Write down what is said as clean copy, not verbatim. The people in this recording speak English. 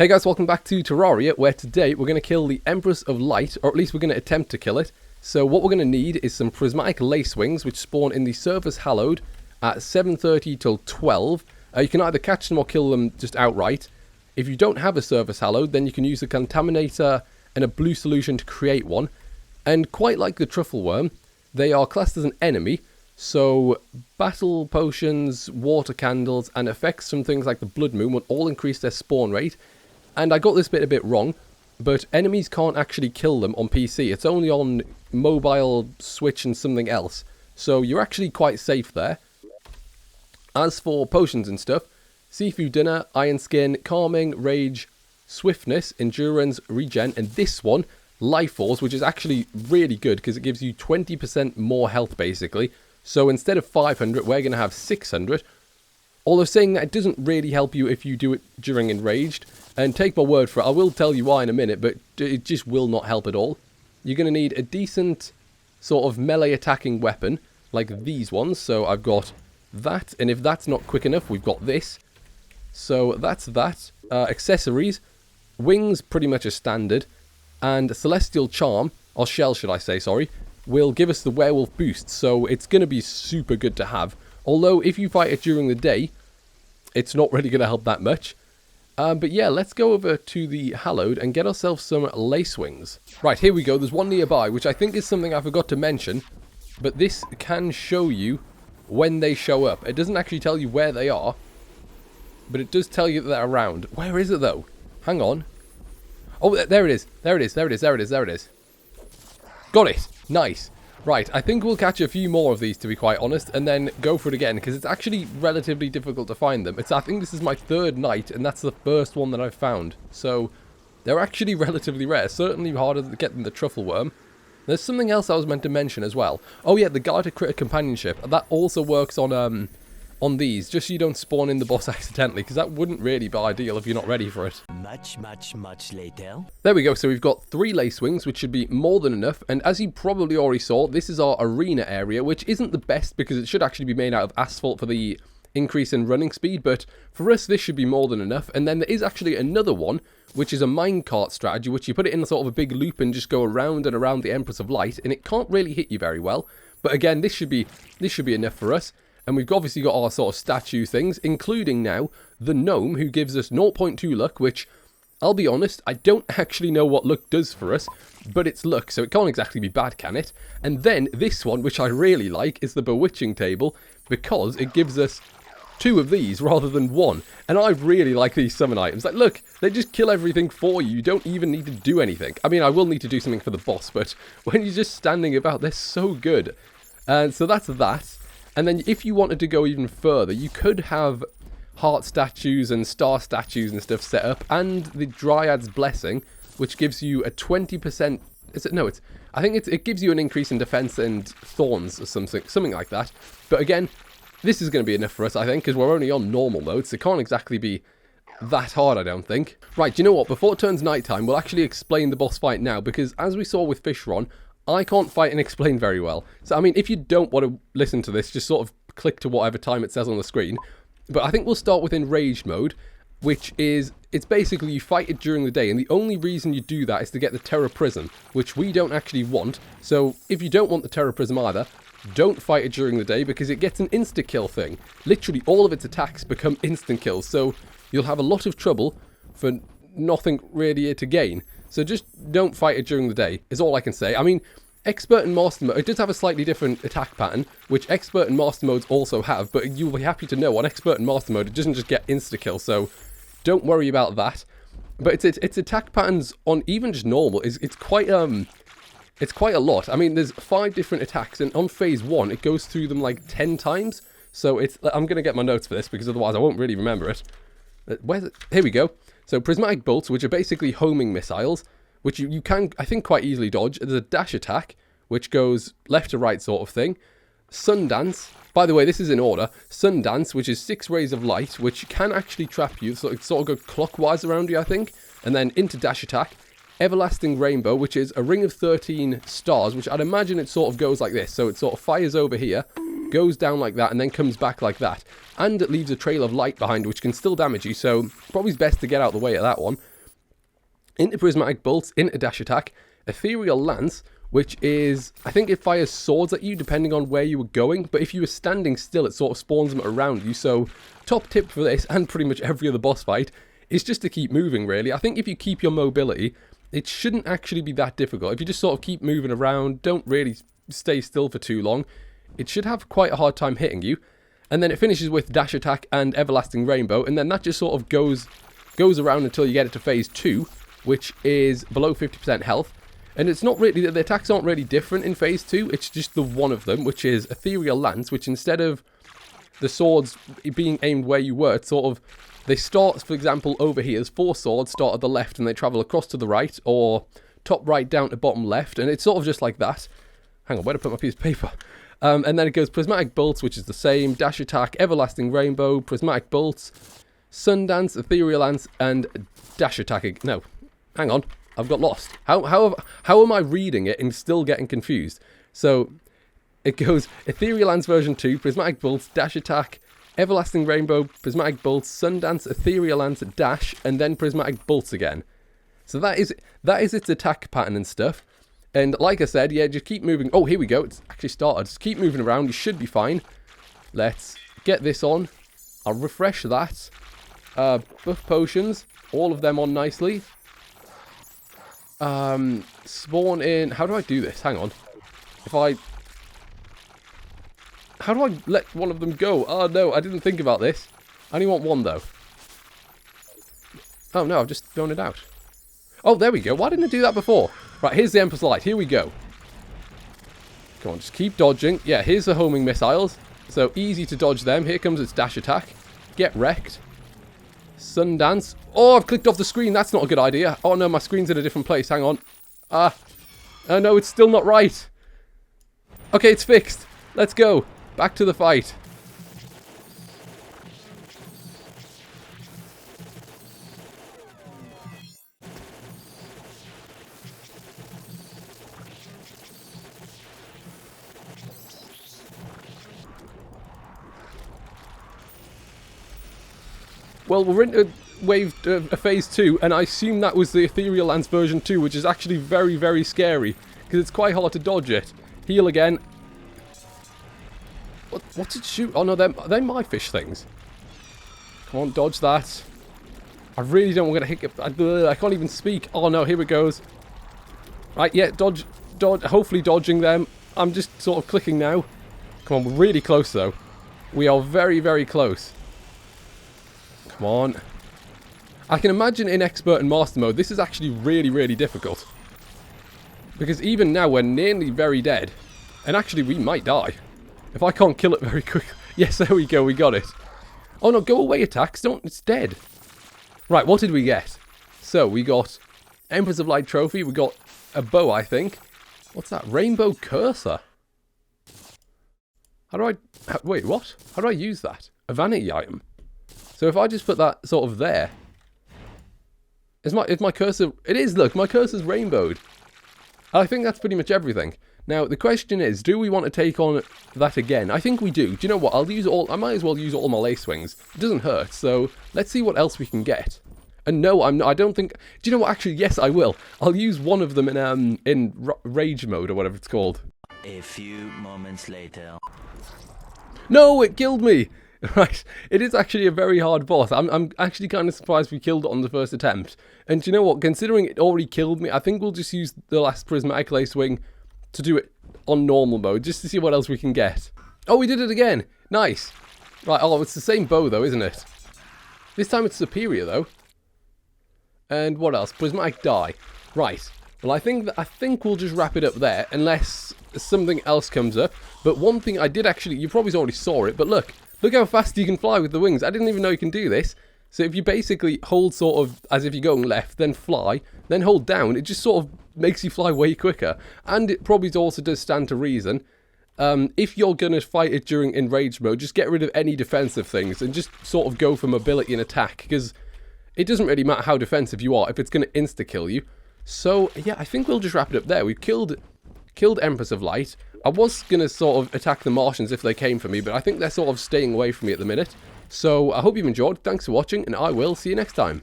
Hey guys, welcome back to Terraria, where today we're going to kill the Empress of Light, or at least we're going to attempt to kill it. So what we're going to need is some Prismatic Lacewings, which spawn in the Surface Hallowed at 7:30 till 12. You can either catch them or kill them just outright. If you don't have a Surface Hallowed, then you can use a Contaminator and a blue solution to create one. And quite like the Truffle Worm, they are classed as an enemy. So battle potions, water candles, and effects from things like the Blood Moon will all increase their spawn rate. And I got this bit a bit wrong, but enemies can't actually kill them on PC. It's only on mobile, Switch, and something else. So you're actually quite safe there. As for potions and stuff, Seafood Dinner, Iron Skin, Calming, Rage, Swiftness, Endurance, Regen, and this one, Life Force, which is actually really good because it gives you 20% more health basically. So instead of 500, we're going to have 600. Although saying that, it doesn't really help you if you do it during Enraged. And take my word for it, I will tell you why in a minute, but it just will not help at all. You're going to need a decent sort of melee attacking weapon, like these ones. So I've got that, and if that's not quick enough, we've got this. So that's that. Accessories, wings pretty much a standard, and Celestial Charm, or Shell should I say, sorry, will give us the werewolf boost. So it's going to be super good to have. Although if you fight it during the day, it's not really going to help that much. But yeah, let's go over to the Hallowed and get ourselves some Lacewings. Right, here we go. There's one nearby, which I think is something I forgot to mention. But this can show you when they show up. It doesn't actually tell you where they are, but it does tell you that they're around. Where is it, though? Hang on. Oh, there it is. There it is. There it is. There it is. There it is. Got it. Nice. Right, I think we'll catch a few more of these, to be quite honest, and then go for it again, because it's actually relatively difficult to find them. I think this is my third night, and that's the first one that I've found. So, they're actually relatively rare. Certainly harder to get than the Truffle Worm. There's something else I was meant to mention as well. Oh yeah, the Guarded Critter Companionship. That also works on these, just so you don't spawn in the boss accidentally, because that wouldn't really be ideal if you're not ready for it. Much later. There we go, so we've got 3 Lacewings, which should be more than enough, and as you probably already saw, this is our arena area, which isn't the best, because it should actually be made out of asphalt for the increase in running speed, but for us, this should be more than enough. And then there is actually another one, which is a Minecart Strategy, which you put it in sort of a big loop and just go around and around the Empress of Light, and it can't really hit you very well. But again, this should be enough for us. And we've obviously got our sort of statue things, including now the gnome, who gives us 0.2 luck, which, I'll be honest, I don't actually know what luck does for us, but it's luck, so it can't exactly be bad, can it? And then this one, which I really like, is the Bewitching Table, because it gives us 2 of these rather than 1. And I really like these summon items. Like, look, they just kill everything for you. You don't even need to do anything. I mean, I will need to do something for the boss, but when you're just standing about, they're so good. And so that's that. And then if you wanted to go even further, you could have heart statues and star statues and stuff set up, and the Dryad's Blessing, which gives you a 20%... I think it gives you an increase in defense and thorns or something like that. But again, this is going to be enough for us, I think, because we're only on normal mode, so it can't exactly be that hard, I don't think. Right, do you know what? Before it turns nighttime, we'll actually explain the boss fight now, because as we saw with Fishron, I can't fight and explain very well. So, I mean, if you don't want to listen to this, just sort of click to whatever time it says on the screen. But I think we'll start with Enraged mode, which is, it's basically you fight it during the day. And the only reason you do that is to get the Terror Prism, which we don't actually want. So, if you don't want the Terror Prism either, don't fight it during the day, because it gets an insta-kill thing. Literally, all of its attacks become instant kills. So, you'll have a lot of trouble for nothing really to gain. So just don't fight it during the day, is all I can say. I mean, Expert and Master Mode, it does have a slightly different attack pattern, which Expert and Master Modes also have, but you'll be happy to know on Expert and Master Mode, it doesn't just get insta-kill, so don't worry about that. But its attack patterns on even just normal, it's quite a lot. I mean, there's 5 different attacks, and on phase 1, it goes through them like 10 times, so I'm going to get my notes for this, because otherwise I won't really remember it. Where's it? Here we go. So Prismatic Bolts, which are basically homing missiles, which you can, I think, quite easily dodge. There's a dash attack, which goes left to right sort of thing. Sundance, by the way, this is in order. Sundance, which is 6 rays of light, which can actually trap you. So it sort of go clockwise around you, I think. And then into dash attack. Everlasting Rainbow, which is a ring of 13 stars, which I'd imagine it sort of goes like this. So it sort of fires over here, goes down like that, and then comes back like that. And it leaves a trail of light behind, which can still damage you, so probably best to get out of the way of that one. Into Prismatic Bolts, into Dash Attack, Ethereal Lance, which is, I think it fires swords at you depending on where you were going, but if you were standing still, it sort of spawns them around you, so top tip for this, and pretty much every other boss fight, is just to keep moving, really. I think if you keep your mobility, it shouldn't actually be that difficult. If you just sort of keep moving around, don't really stay still for too long, it should have quite a hard time hitting you. And then it finishes with Dash Attack and Everlasting Rainbow, and then that just sort of goes around until you get it to phase 2, which is below 50% health. And it's not really, the attacks aren't really different in phase 2, it's just the one of them, which is Ethereal Lance, which instead of the swords being aimed where you were, it's sort of, they start, for example, over here, there's 4 swords, start at the left, and they travel across to the right, or top right down to bottom left, and it's sort of just like that. Hang on, where did I put my piece of paper? And then it goes Prismatic Bolts, which is the same, Dash Attack, Everlasting Rainbow, Prismatic Bolts, Sundance, Ethereal Lance, and Dash Attack. No, hang on, I've got lost. How am I reading it and still getting confused? So, it goes Ethereal Lance version 2, Prismatic Bolts, Dash Attack, Everlasting Rainbow, Prismatic Bolts, Sundance, Ethereal Lance, Dash, and then Prismatic Bolts again. So that is its attack pattern and stuff. And like I said, yeah, just keep moving. Oh, here we go. It's actually started. Just keep moving around. You should be fine. Let's get this on. I'll refresh that. Buff potions. All of them on nicely. Spawn in. How do I do this? Hang on. How do I let one of them go? Oh, no. I didn't think about this. I only want one, though. Oh, no. I've just thrown it out. Oh, there we go. Why didn't I do that before? Right, here's the Empress Light. Here we go. Come on, just keep dodging. Yeah, here's the homing missiles. So, easy to dodge them. Here comes its Dash Attack. Get wrecked. Sundance. Oh, I've clicked off the screen. That's not a good idea. Oh, no, my screen's in a different place. Hang on. Oh, no, it's still not right. Okay, it's fixed. Let's go. Back to the fight. Well, we're into phase 2, and I assume that was the Ethereal Lance version 2, which is actually very, very scary, because it's quite hard to dodge it. Heal again. What's it shoot? Oh no, they're my fish things. Come on, dodge that. I really don't want to hit it. I can't even speak. Oh no, here it goes. Right, yeah, dodge, hopefully dodging them. I'm just sort of clicking now. Come on, we're really close though. We are very, very close. Come on. I can imagine in Expert and Master mode, this is actually really, really difficult. Because even now, we're nearly very dead. And actually, we might die. If I can't kill it very quickly. Yes, there we go, we got it. Oh no, go away attacks, it's dead. Right, what did we get? So, we got Empress of Light trophy, we got a bow, I think. What's that? Rainbow Cursor. Wait, what? How do I use that? A vanity item. So if I just put that sort of there, is my cursor? It is. Look, my cursor's rainbowed. I think that's pretty much everything. Now the question is, do we want to take on that again? I think we do. Do you know what? I might as well use all my lace wings. It doesn't hurt. So let's see what else we can get. And no, I don't think. Do you know what? Actually, yes, I will. I'll use one of them in rage mode or whatever it's called. A few moments later. No, it killed me. Right, it is actually a very hard boss. I'm actually kind of surprised we killed it on the first attempt. And do you know what? Considering it already killed me, I think we'll just use the last Prismatic Lace Wing to do it on normal mode, just to see what else we can get. Oh, we did it again. Nice. Right, oh, it's the same bow though, isn't it? This time it's superior though. And what else? Prismatic Die. Right. Well, I think we'll just wrap it up there, unless something else comes up. But one thing I did actually, you probably already saw it, but look how fast you can fly with the wings. I didn't even know you can do this. So if you basically hold sort of as if you're going left, then fly, then hold down, it just sort of makes you fly way quicker. And it probably also does stand to reason. If you're going to fight it during enraged mode, just get rid of any defensive things and just sort of go for mobility and attack, because it doesn't really matter how defensive you are if it's going to insta-kill you. So, yeah, I think we'll just wrap it up there. We've killed killed Empress of Light. I was going to sort of attack the Martians if they came for me, but I think they're sort of staying away from me at the minute. So I hope you've enjoyed. Thanks for watching, and I will see you next time.